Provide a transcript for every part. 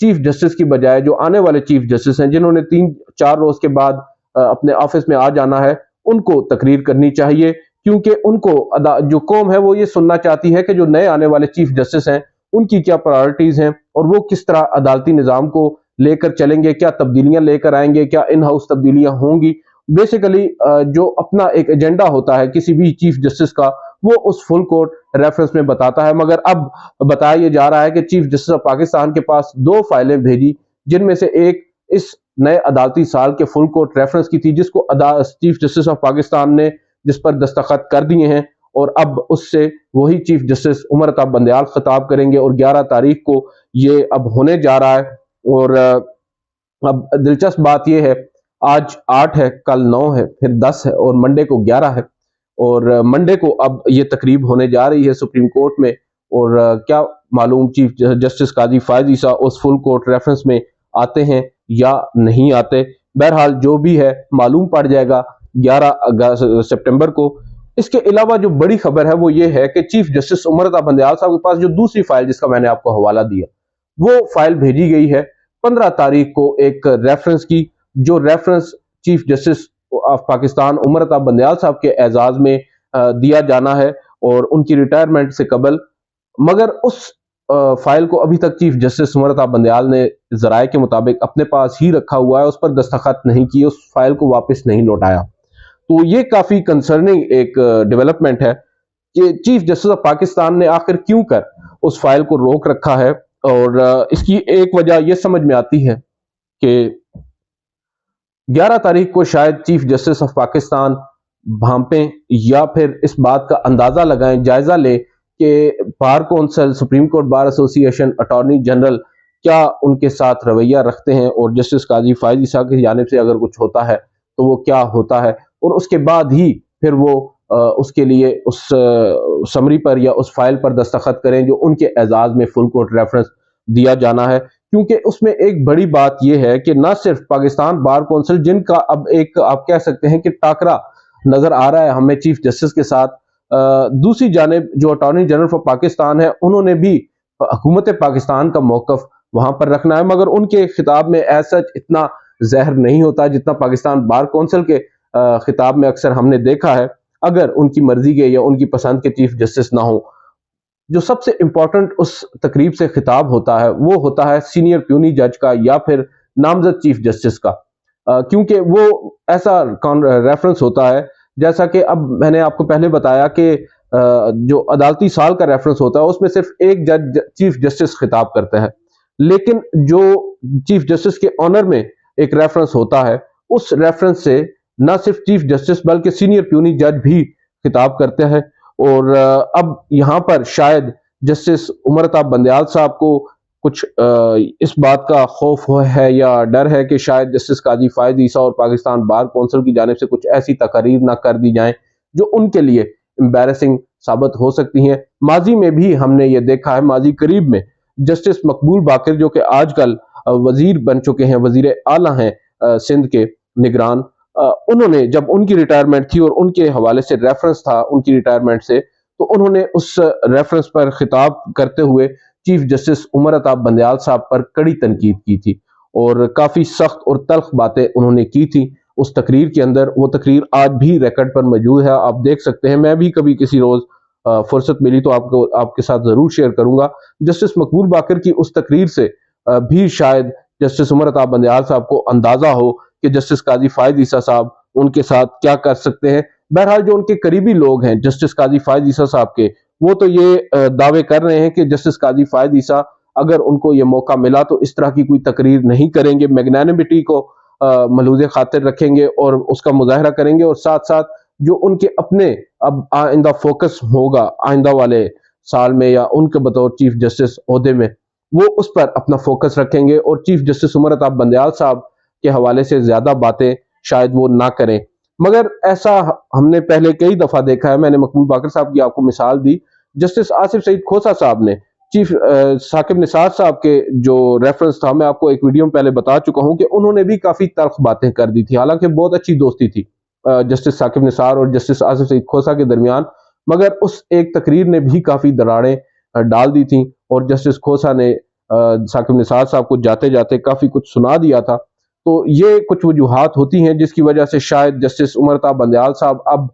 Chief justice کی بجائے جو آنے والے چیف جسٹس ہیں جنہوں نے 3-4 روز کے بعد اپنے آفس میں آ جانا ہے ان کو تقریر کرنی چاہیے، کیونکہ ان کو جو قوم ہے وہ یہ سننا چاہتی ہے کہ جو نئے آنے والے چیف جسٹس ہیں ان کی کیا پرائورٹیز ہیں اور وہ کس طرح عدالتی نظام کو لے کر چلیں گے، کیا تبدیلیاں لے کر آئیں گے، کیا ان ہاؤس تبدیلیاں ہوں گی۔ بیسیکلی جو اپنا ایک ایجنڈا ہوتا ہے کسی بھی چیف جسٹس کا وہ اس فل کورٹ ریفرنس میں بتاتا ہے، مگر اب بتایا یہ جا رہا ہے کہ چیف جسٹس آف پاکستان کے پاس 2 فائلیں بھیجی، جن میں سے ایک اس نئے عدالتی سال کے فل کورٹ ریفرنس کی تھی جس کو چیف جسٹس آف پاکستان نے جس پر دستخط کر دیے ہیں، اور اب اس سے وہی چیف جسٹس عمر عطا بندیال خطاب کریں گے، اور 11 تاریخ کو یہ اب ہونے جا رہا ہے۔ اور اب دلچسپ بات یہ ہے آج 8 ہے، کل 9 ہے، پھر 10 ہے اور منڈے کو 11 ہے، اور منڈے کو اب یہ تقریب ہونے جا رہی ہے سپریم کورٹ میں، اور کیا معلوم چیف جسٹس قاضی فائز عیسیٰ اس فل کورٹ ریفرنس میں آتے ہیں یا نہیں آتے۔ بہرحال جو بھی ہے معلوم پڑ جائے گا 11 سپٹمبر کو۔ اس کے علاوہ جو بڑی خبر ہے وہ یہ ہے کہ چیف جسٹس عمر عطا بندیال صاحب کے پاس جو دوسری فائل جس کا میں نے آپ کو حوالہ دیا وہ فائل بھیجی گئی ہے 15 تاریخ کو ایک ریفرنس کی، جو reference chief justice of Pakistan Umar Ata Bandial صاحب کے اعزاز میں دیا جانا ہے اور ان کی ریٹائرمنٹ سے قبل، مگر اس فائل کو ابھی تک چیف جسٹس عمر عطا بندیال نے ذرائع کے مطابق اپنے پاس ہی رکھا ہوا ہے، اس پر دستخط نہیں کیے، اس فائل کو واپس نہیں لوٹایا۔ تو یہ کافی کنسرننگ ایک ڈیولپمنٹ ہے کہ چیف جسٹس آف پاکستان نے آخر کیوں کر اس فائل کو روک رکھا ہے، اور اس کی ایک وجہ یہ سمجھ میں آتی ہے کہ 11 تاریخ کو شاید چیف جسٹس آف پاکستان بھانپیں یا پھر اس بات کا اندازہ لگائیں، جائزہ لیں کہ bar council, supreme court bar ایسوسی ایشن، اٹارنی جنرل کیا ان کے ساتھ رویہ رکھتے ہیں، اور جسٹس قاضی فائز عیسیٰ کی جانب سے اگر کچھ ہوتا ہے تو وہ کیا ہوتا ہے، اور اس کے بعد ہی پھر وہ اس کے لیے اس سمری پر یا اس فائل پر دستخط کریں جو ان کے اعزاز میں فل کورٹ ریفرنس دیا جانا ہے۔ کیونکہ اس میں ایک بڑی بات یہ ہے کہ نہ صرف پاکستان بار کونسل، جن کا اب ایک آپ کہہ سکتے ہیں کہ ٹاکرا نظر آ رہا ہے ہمیں چیف جسٹس کے ساتھ، دوسری جانب جو اٹارنی جنرل فار پاکستان ہے انہوں نے بھی حکومت پاکستان کا موقف وہاں پر رکھنا ہے، مگر ان کے خطاب میں ایسا اتنا زہر نہیں ہوتا جتنا پاکستان بار کونسل کے خطاب میں اکثر ہم نے دیکھا ہے، اگر ان کی مرضی کے یا ان کی پسند کے چیف جسٹس نہ ہوں۔ جو سب سے امپورٹنٹ اس تقریب سے خطاب ہوتا ہے وہ ہوتا ہے سینئر پیونی جج کا یا پھر نامزد چیف جسٹس کا، کیونکہ وہ ایسا ریفرنس ہوتا ہے جیسا کہ اب میں نے آپ کو پہلے بتایا کہ جو عدالتی سال کا ریفرنس ہوتا ہے اس میں صرف ایک جج چیف جسٹس خطاب کرتا ہے، لیکن جو چیف جسٹس کے آنر میں ایک ریفرنس ہوتا ہے اس ریفرنس سے نہ صرف چیف جسٹس بلکہ سینئر پیونی جج بھی خطاب کرتے ہیں۔ اور اب یہاں پر شاید جسٹس عمر عطا بندیال صاحب کو کچھ اس بات کا خوف ہے یا ڈر ہے کہ شاید جسٹس قاضی فائز عیسیٰ اور پاکستان بار کونسل کی جانب سے کچھ ایسی تقاریر نہ کر دی جائیں جو ان کے لیے امبیرسنگ ثابت ہو سکتی ہیں۔ ماضی میں بھی ہم نے یہ دیکھا ہے، ماضی قریب میں جسٹس مقبول باقر جو کہ آج کل وزیر بن چکے ہیں، وزیر اعلیٰ ہیں سندھ کے نگران، انہوں نے جب ان کی ریٹائرمنٹ تھی اور ان کے حوالے سے ریفرنس تھا ان کی ریٹائرمنٹ سے، تو انہوں نے اس ریفرنس پر خطاب کرتے ہوئے چیف جسٹس عمر عطا بندیال صاحب پر کڑی تنقید کی تھی، اور کافی سخت اور تلخ باتیں انہوں نے کی تھی اس تقریر کے اندر۔ وہ تقریر آج بھی ریکارڈ پر موجود ہے، آپ دیکھ سکتے ہیں، میں بھی کبھی کسی روز فرصت ملی تو آپ کے ساتھ ضرور شیئر کروں گا۔ جسٹس مقبول باقر کی اس تقریر سے بھی شاید جسٹس عمر عطا بندیال صاحب کو اندازہ ہو کہ جسٹس قاضی فائز عیسیٰ صاحب ان کے ساتھ کیا کر سکتے ہیں۔ بہرحال جو ان کے قریبی لوگ ہیں جسٹس قاضی فائز عیسیٰ صاحب کے، وہ تو یہ دعوے کر رہے ہیں کہ جسٹس قاضی فائز عیسیٰ اگر ان کو یہ موقع ملا تو اس طرح کی کوئی تقریر نہیں کریں گے، میگنانمٹی کو ملحوظ خاطر رکھیں گے اور اس کا مظاہرہ کریں گے، اور ساتھ ساتھ جو ان کے اپنے اب آئندہ فوکس ہوگا آئندہ والے سال میں یا ان کے بطور چیف جسٹس عہدے میں، وہ اس پر اپنا فوکس رکھیں گے اور چیف جسٹس عمر عطا بندیال صاحب کے حوالے سے زیادہ باتیں شاید وہ نہ کریں۔ مگر ایسا ہم نے پہلے کئی دفعہ دیکھا ہے، میں نے مقبول باقر صاحب کی آپ کو مثال دی، جسٹس آصف سعید کھوسہ صاحب نے چیف ثاقب نثار صاحب کے جو ریفرنس تھا، میں آپ کو ایک ویڈیو میں پہلے بتا چکا ہوں کہ انہوں نے بھی کافی تلخ باتیں کر دی تھی، حالانکہ بہت اچھی دوستی تھی جسٹس ثاقب نثار اور جسٹس آصف سعید کھوسہ کے درمیان، مگر اس ایک تقریر نے بھی کافی دراڑیں ڈال دی تھیں، اور جسٹس کھوسہ نے ثاقب نثار صاحب کو جاتے جاتے کافی کچھ سنا دیا تھا. تو یہ کچھ وجوہات ہوتی ہیں جس کی وجہ سے شاید جسٹس عمر عطا بندیال صاحب اب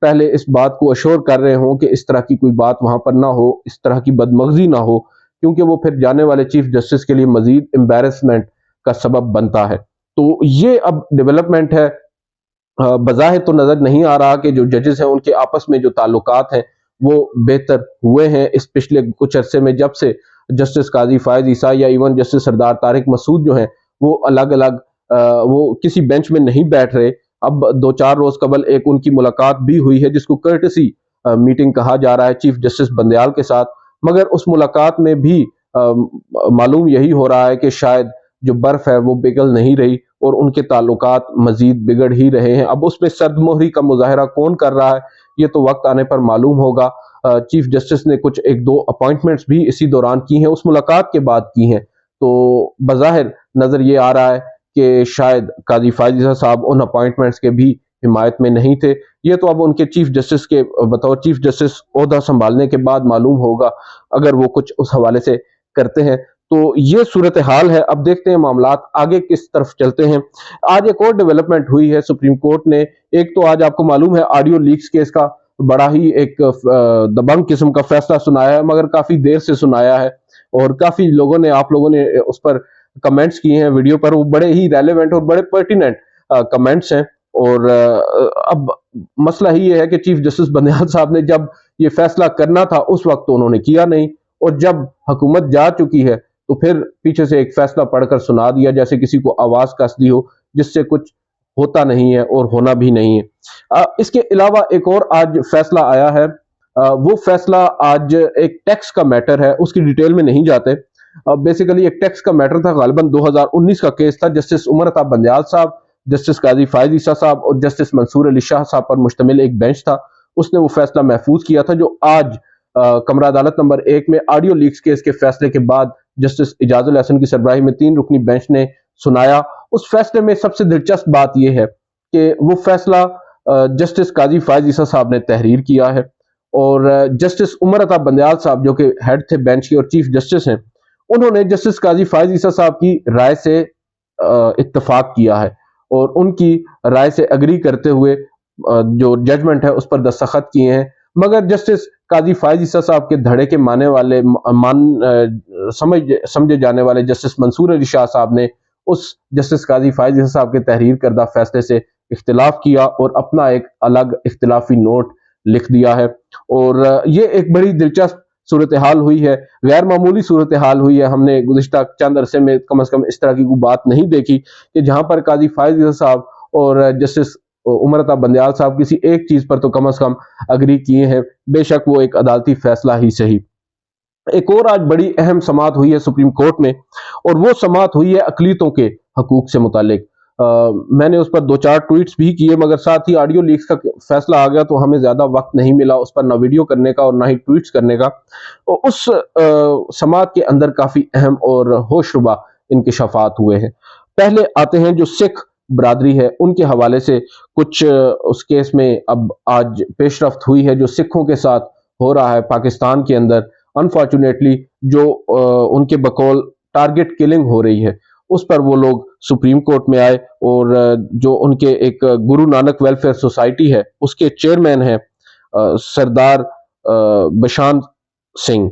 پہلے اس بات کو اشور کر رہے ہوں کہ اس طرح کی کوئی بات وہاں پر نہ ہو، اس طرح کی بدمغزی نہ ہو، کیونکہ وہ پھر جانے والے چیف جسٹس کے لیے مزید امبیرسمنٹ کا سبب بنتا ہے. تو یہ اب ڈیولپمنٹ ہے. بظاہر تو نظر نہیں آ رہا کہ جو ججز ہیں ان کے آپس میں جو تعلقات ہیں وہ بہتر ہوئے ہیں اس پچھلے کچھ عرصے میں، جب سے جسٹس قاضی فائز عیسیٰ یا ایون جسٹس سردار طارق مسعود جو ہیں وہ الگ الگ وہ کسی بینچ میں نہیں بیٹھ رہے. اب 2-4 روز قبل ایک ان کی ملاقات بھی ہوئی ہے جس کو کرٹسی میٹنگ کہا جا رہا ہے چیف جسٹس بندیال کے ساتھ، مگر اس ملاقات میں بھی معلوم یہی ہو رہا ہے کہ شاید جو برف ہے وہ پگھل نہیں رہی اور ان کے تعلقات مزید بگڑ ہی رہے ہیں. اب اس میں سرد مہری کا مظاہرہ کون کر رہا ہے یہ تو وقت آنے پر معلوم ہوگا. چیف جسٹس نے کچھ 1-2 اپوائنٹمنٹس بھی اسی دوران کی ہیں، اس ملاقات کے بعد کی ہیں. تو بظاہر نظر یہ آ رہا ہے کہ شاید قاضی فائز عیسیٰ صاحب ان اپوائنٹمنٹس کے بھی حمایت میں نہیں تھے. یہ تو اب ان کے چیف جسٹس کے بطور چیف جسٹس عہدہ سنبھالنے کے بعد معلوم ہوگا اگر وہ کچھ اس حوالے سے کرتے ہیں. تو یہ صورتحال ہے. اب دیکھتے ہیں معاملات آگے کس طرف چلتے ہیں. آج ایک اور ڈیولپمنٹ ہوئی ہے سپریم کورٹ نے. ایک تو آج آپ کو معلوم ہے آڈیو لیکس کیس کا بڑا ہی ایک دبنگ قسم کا فیصلہ سنایا ہے، مگر کافی دیر سے سنایا ہے اور کافی لوگوں نے آپ لوگوں نے اس پر کمنٹس کیے ہیں ویڈیو پر. وہ بڑے ہی ریلیونٹ اور بڑے پرٹیننٹ کمنٹس ہیں. اور اب مسئلہ ہی یہ ہے کہ چیف جسٹس بندیال صاحب نے جب یہ فیصلہ کرنا تھا اس وقت تو انہوں نے کیا نہیں، اور جب حکومت جا چکی ہے تو پھر پیچھے سے ایک فیصلہ پڑھ کر سنا دیا جیسے کسی کو آواز کس دی ہو، جس سے کچھ ہوتا نہیں ہے اور ہونا بھی نہیں ہے. اس کے علاوہ ایک اور آج فیصلہ آیا ہے. وہ فیصلہ آج ایک ٹیکس کا میٹر ہے، اس کی ڈیٹیل میں نہیں جاتے. بیسیکلی ایک ٹیکس کا میٹر تھا، غالباً 2019 کا کیس تھا. جسٹس عمر عطا بندیال صاحب، جسٹس قاضی فائز عیسیٰ صاحب اور جسٹس منصور علی شاہ صاحب پر مشتمل ایک بینچ تھا. اس نے وہ فیصلہ محفوظ کیا تھا جو آج کمرہ عدالت نمبر 1 میں آڈیو لیکس کیس کے فیصلے کے بعد جسٹس اعجاز الحسن کی سربراہی میں 3 رکنی بینچ نے سنایا. اس فیصلے میں سب سے دلچسپ بات یہ ہے کہ وہ فیصلہ جسٹس قاضی فائز عیسیٰ صاحب نے تحریر کیا ہے، اور جسٹس عمر عطا بندیال صاحب جو کہ ہیڈ تھے بینچ کے اور چیف جسٹس ہیں، انہوں نے جسٹس قاضی فائز عیسیٰ صاحب کی رائے سے اتفاق کیا ہے اور ان کی رائے سے اگری کرتے ہوئے جو ججمنٹ ہے اس پر دستخط کیے ہیں. مگر جسٹس قاضی فائز عیسیٰ صاحب کے دھڑے کے ماننے والے سمجھے جانے والے جسٹس منصور علی شاہ صاحب نے اس جسٹس قاضی فائز عیسیٰ صاحب کے تحریر کردہ فیصلے سے اختلاف کیا اور اپنا ایک الگ اختلافی نوٹ لکھ دیا ہے. اور یہ ایک بڑی دلچسپ صورتحال ہوئی ہے، غیر معمولی صورتحال ہوئی ہے. ہم نے گزشتہ چند عرصے میں کم از کم اس طرح کی کوئی بات نہیں دیکھی کہ جہاں پر قاضی فائز عیسیٰ صاحب اور جسٹس عمر عطا بندیال صاحب کسی ایک چیز پر تو کم از کم اگری کیے ہیں، بے شک وہ ایک عدالتی فیصلہ ہی صحیح. ایک اور آج بڑی اہم سماعت ہوئی ہے سپریم کورٹ میں، اور وہ سماعت ہوئی ہے اقلیتوں کے حقوق سے متعلق. میں نے اس پر 2-4 ٹویٹس بھی کیے، مگر ساتھ ہی آڈیو لیکس کا فیصلہ آ گیا تو ہمیں زیادہ وقت نہیں ملا اس پر نہ ویڈیو کرنے کا اور نہ ہی ٹویٹس کرنے کا. اس سماعت کے اندر کافی اہم اور ہوش ربا انکشافات ہوئے ہیں. پہلے آتے ہیں جو سکھ برادری ہے ان کے حوالے سے کچھ اس کیس میں اب آج پیش رفت ہوئی ہے جو سکھوں کے ساتھ ہو رہا ہے پاکستان کے اندر. انفارچونیٹلی جو ان کے بقول ٹارگٹ کلنگ ہو رہی ہے اس پر وہ لوگ سپریم کورٹ میں آئے، اور جو ان کے ایک گرو نانک ویلفیئر سوسائٹی ہے اس کے چیئرمین ہیں سردار بشان سنگھ،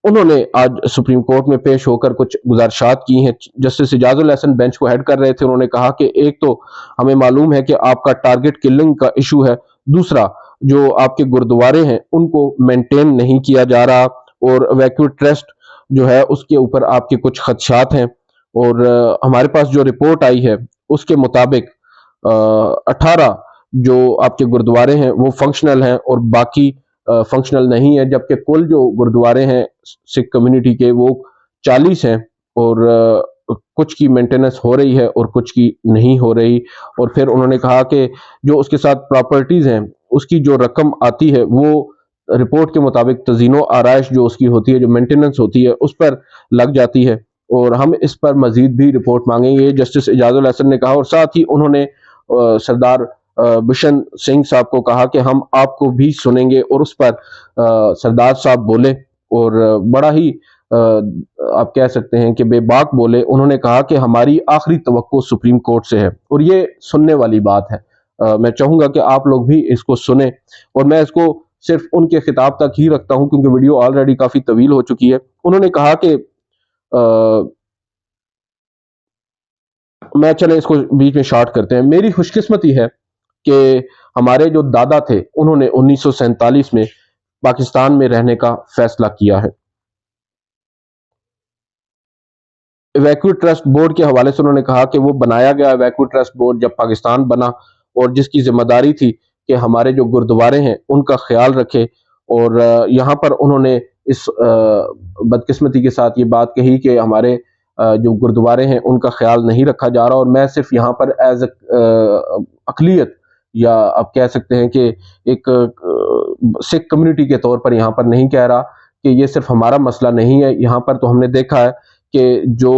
انہوں نے آج سپریم کورٹ میں پیش ہو کر کچھ گزارشات کی ہیں. جسٹس اعجاز الحسن بینچ کو ہیڈ کر رہے تھے. انہوں نے کہا کہ ایک تو ہمیں معلوم ہے کہ آپ کا ٹارگٹ کلنگ کا ایشو ہے، دوسرا جو آپ کے گردوارے ہیں ان کو مینٹین نہیں کیا جا رہا، اور ویکیو ٹرسٹ جو ہے اس کے اوپر آپ کے کچھ خدشات ہیں. اور ہمارے پاس جو رپورٹ آئی ہے اس کے مطابق 18 جو آپ کے گردوارے ہیں وہ فنکشنل ہیں اور باقی فنکشنل نہیں ہے، جبکہ کل جو گردوارے ہیں سکھ کمیونٹی کے وہ 40 ہیں، اور کچھ کی مینٹیننس ہو رہی ہے اور کچھ کی نہیں ہو رہی. اور پھر انہوں نے کہا کہ جو اس کے ساتھ پراپرٹیز ہیں اس کی جو رقم آتی ہے وہ رپورٹ کے مطابق تزئین و آرائش جو اس کی ہوتی ہے، جو مینٹیننس ہوتی ہے اس پر لگ جاتی ہے، اور ہم اس پر مزید بھی رپورٹ مانگیں گے، جسٹس اعجاز الحسن نے کہا. اور ساتھ ہی انہوں نے سردار بشن سنگھ صاحب کو کہا کہ ہم آپ کو بھی سنیں گے، اور اس پر سردار صاحب بولے اور بڑا ہی آپ کہہ سکتے ہیں کہ بے باک بولے. انہوں نے کہا کہ ہماری آخری توقع سپریم کورٹ سے ہے، اور یہ سننے والی بات ہے. میں چاہوں گا کہ آپ لوگ بھی اس کو سنیں، اور میں اس کو صرف ان کے خطاب تک ہی رکھتا ہوں کیونکہ ویڈیو آلریڈی کافی طویل ہو چکی ہے. انہوں نے کہا کہ میں چلے اس کو بیچ میں شارٹ کرتے ہیں. میری خوش قسمتی ہے کہ ہمارے جو دادا تھے انہوں نے 1947 میں پاکستان میں رہنے کا فیصلہ کیا ہے. ویکو ٹرسٹ بورڈ کے حوالے سے انہوں نے کہا کہ وہ بنایا گیا ویکو ٹرسٹ بورڈ جب پاکستان بنا، اور جس کی ذمہ داری تھی کہ ہمارے جو گردوارے ہیں ان کا خیال رکھے. اور یہاں پر انہوں نے اس بدقسمتی کے ساتھ یہ بات کہی کہ ہمارے جو گردوارے ہیں ان کا خیال نہیں رکھا جا رہا. اور میں صرف یہاں پر ایز اقلیت، یا آپ کہہ سکتے ہیں کہ ایک سکھ کمیونٹی کے طور پر یہاں پر نہیں کہہ رہا کہ یہ صرف ہمارا مسئلہ نہیں ہے. یہاں پر تو ہم نے دیکھا ہے کہ جو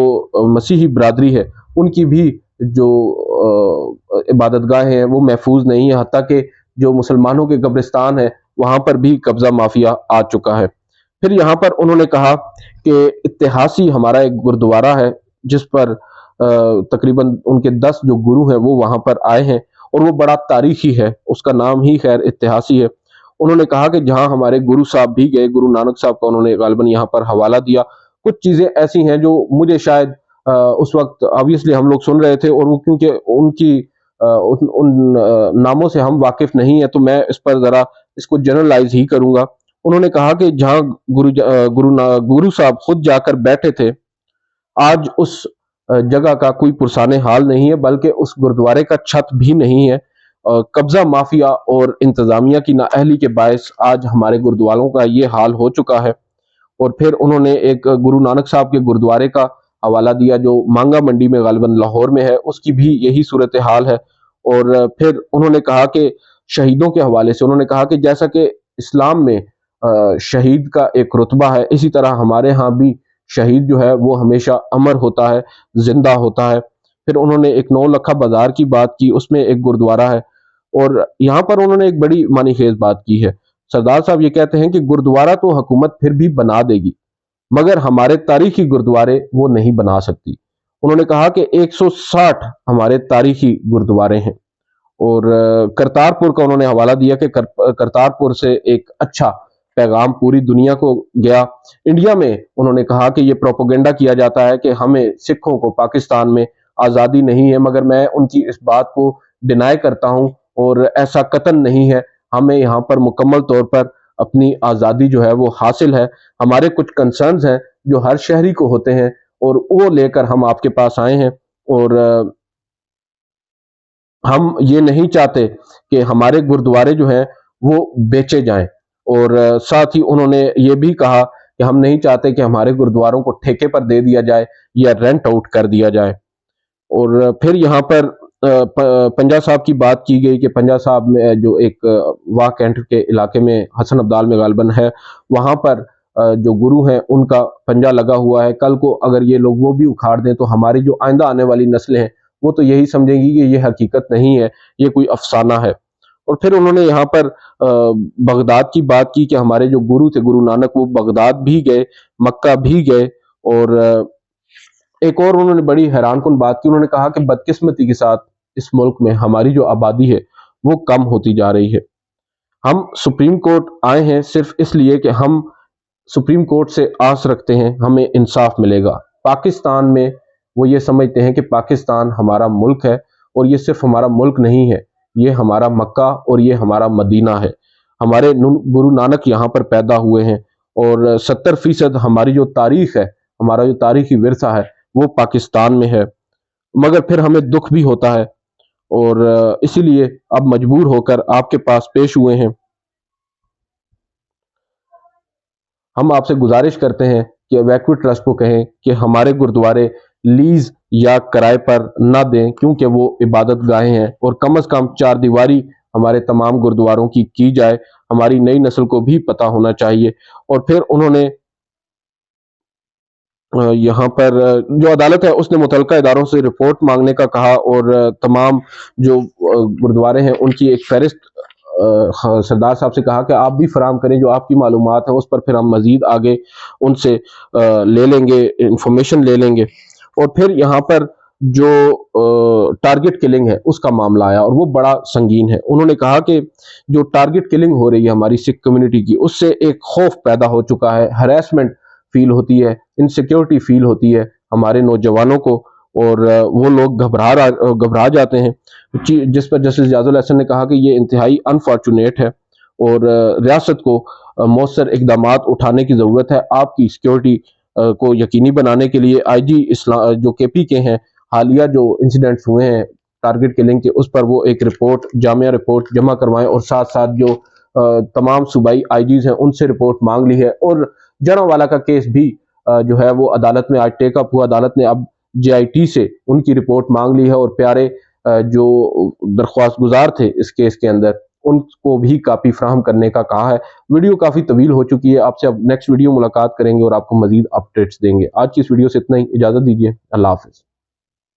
مسیحی برادری ہے ان کی بھی جو عبادت گاہیں ہیں وہ محفوظ نہیں ہے، حتیٰ کہ جو مسلمانوں کے قبرستان ہیں وہاں پر بھی قبضہ مافیا آ چکا ہے. پھر یہاں پر انہوں نے کہا کہ اتہاسی ہمارا ایک گردوارہ ہے جس پر تقریباً ان کے 10 جو گرو ہیں وہ وہاں پر آئے ہیں، اور وہ بڑا تاریخی ہے، اس کا نام ہی خیر اتہاسی ہے. انہوں نے کہا کہ جہاں ہمارے گرو صاحب بھی گئے، گرو نانک صاحب کا انہوں نے غالباً یہاں پر حوالہ دیا. کچھ چیزیں ایسی ہیں جو مجھے شاید اس وقت آبویسلی ہم لوگ سن رہے تھے، اور وہ کیونکہ ان کی ان ناموں سے ہم واقف نہیں ہیں تو میں اس پر ذرا اس کو جنرلائز ہی کروں گا. انہوں نے کہا کہ جہاں گرو صاحب خود جا کر بیٹھے تھے، آج اس جگہ کا کوئی پرسان حال نہیں ہے، بلکہ اس گردوارے کا چھت بھی نہیں ہے. قبضہ مافیا اور انتظامیہ کی نااہلی کے باعث آج ہمارے گردواروں کا یہ حال ہو چکا ہے. اور پھر انہوں نے ایک گرو نانک صاحب کے گردوارے کا حوالہ دیا جو مانگا منڈی میں غالباً لاہور میں ہے، اس کی بھی یہی صورتحال ہے. اور پھر انہوں نے کہا کہ شہیدوں کے حوالے سے انہوں نے کہا کہ جیسا کہ اسلام میں شہید کا ایک رتبہ ہے، اسی طرح ہمارے ہاں بھی شہید جو ہے وہ ہمیشہ امر ہوتا ہے، زندہ ہوتا ہے. پھر انہوں نے ایک 9 لکھا بازار کی بات کی، اس میں ایک گردوارہ ہے. اور یہاں پر انہوں نے ایک بڑی معنی خیز بات کی ہے. سردار صاحب یہ کہتے ہیں کہ گردوارہ تو حکومت پھر بھی بنا دے گی، مگر ہمارے تاریخی گردوارے وہ نہیں بنا سکتی. انہوں نے کہا کہ 160 ہمارے تاریخی گردوارے ہیں. اور کرتارپور کا انہوں نے حوالہ دیا کہ کرتارپور سے ایک اچھا پیغام پوری دنیا کو گیا. انڈیا میں انہوں نے کہا کہ یہ پروپیگنڈا کیا جاتا ہے کہ ہمیں سکھوں کو پاکستان میں آزادی نہیں ہے، مگر میں ان کی اس بات کو ڈینائی کرتا ہوں، اور ایسا قطعاً نہیں ہے. ہمیں یہاں پر مکمل طور پر اپنی آزادی جو ہے وہ حاصل ہے. ہمارے کچھ کنسرنز ہیں جو ہر شہری کو ہوتے ہیں، اور وہ لے کر ہم آپ کے پاس آئے ہیں. اور ہم یہ نہیں چاہتے کہ ہمارے گردوارے جو ہیں وہ بیچے جائیں. اور ساتھ ہی انہوں نے یہ بھی کہا کہ ہم نہیں چاہتے کہ ہمارے گردواروں کو ٹھیکے پر دے دیا جائے یا رینٹ آؤٹ کر دیا جائے. اور پھر یہاں پر پنجا صاحب کی بات کی گئی کہ پنجا صاحب میں جو ایک واہ کینٹ کے علاقے میں حسن عبدال میں غالباً ہے، وہاں پر جو گرو ہیں ان کا پنجا لگا ہوا ہے. کل کو اگر یہ لوگ وہ بھی اکھاڑ دیں تو ہماری جو آئندہ آنے والی نسلیں ہیں وہ تو یہی سمجھیں گی کہ یہ حقیقت نہیں ہے، یہ کوئی افسانہ ہے. اور پھر انہوں نے یہاں پر بغداد کی بات کی کہ ہمارے جو گرو تھے گرو نانک وہ بغداد بھی گئے، مکہ بھی گئے. اور ایک اور انہوں نے بڑی حیران کن بات کی. انہوں نے کہا کہ بدقسمتی کے ساتھ اس ملک میں ہماری جو آبادی ہے وہ کم ہوتی جا رہی ہے. ہم سپریم کورٹ آئے ہیں صرف اس لیے کہ ہم سپریم کورٹ سے آس رکھتے ہیں ہمیں انصاف ملے گا. پاکستان میں وہ یہ سمجھتے ہیں کہ پاکستان ہمارا ملک ہے، اور یہ صرف ہمارا ملک نہیں ہے، یہ ہمارا مکہ اور یہ ہمارا مدینہ ہے. ہمارے گرو نانک یہاں پر پیدا ہوئے ہیں، اور 70% ہماری جو تاریخ ہے، ہمارا جو تاریخی ورثہ ہے وہ پاکستان میں ہے. مگر پھر ہمیں دکھ بھی ہوتا ہے، اور اسی لیے اب مجبور ہو کر آپ کے پاس پیش ہوئے ہیں. ہم آپ سے گزارش کرتے ہیں کہ ویکو ٹرسٹ کو کہیں کہ ہمارے گردوارے لیز یا کرائے پر نہ دیں، کیونکہ وہ عبادت گاہیں ہیں، اور کم از کم 4 دیواری ہمارے تمام گردواروں کی جائے. ہماری نئی نسل کو بھی پتہ ہونا چاہیے. اور پھر انہوں نے یہاں پر جو عدالت ہے اس نے متعلقہ اداروں سے رپورٹ مانگنے کا کہا، اور تمام جو گردوارے ہیں ان کی ایک فہرست سردار صاحب سے کہا کہ آپ بھی فراہم کریں جو آپ کی معلومات ہیں، اس پر پھر ہم مزید آگے ان سے لے لیں گے، انفارمیشن لے لیں گے۔ اور پھر یہاں پر جو ٹارگٹ کلنگ ہے اس کا معاملہ آیا، اور وہ بڑا سنگین ہے۔ انہوں نے کہا کہ جو ٹارگٹ کلنگ ہو رہی ہے ہماری سکھ کمیونٹی کی، اس سے ایک خوف پیدا ہو چکا ہے، ہراسمنٹ فیل ہوتی ہے، انسیکیورٹی فیل ہوتی ہے ہمارے نوجوانوں کو، اور وہ لوگ گھبرا جاتے ہیں، جس پر جسٹس جاز الحسن نے کہا کہ یہ انتہائی انفارچونیٹ ہے، اور ریاست کو مؤثر اقدامات اٹھانے کی ضرورت ہے آپ کی سیکیورٹی کو یقینی بنانے کے لیے۔ آئی جی جو کے پی کے ہیں، حالیہ جو انسیڈنٹس ہوئے ہیں ٹارگٹ کلنگ کے، اس پر وہ ایک رپورٹ، جامعہ رپورٹ جمع کروائیں، اور ساتھ ساتھ جو تمام صوبائی آئی جیز ہیں ان سے رپورٹ مانگ لی ہے، اور جڑوں کا کیس بھی جو ہے وہ عدالت میں آج ٹیک اپ ہوا۔ عدالت نے اب جے آئی ٹی سے ان کی رپورٹ مانگ لی ہے، اور پیارے جو درخواست گزار تھے اس کیس کے اندر، ان کو بھی کاپی فراہم کرنے کا کہا ہے۔ ویڈیو کافی طویل ہو چکی ہے، آپ سے اب نیکسٹ ویڈیو ملاقات کریں گے اور آپ کو مزید اپڈیٹس دیں گے۔ آج کی اس ویڈیو سے اتنا ہی، اجازت دیجیے، اللہ حافظ۔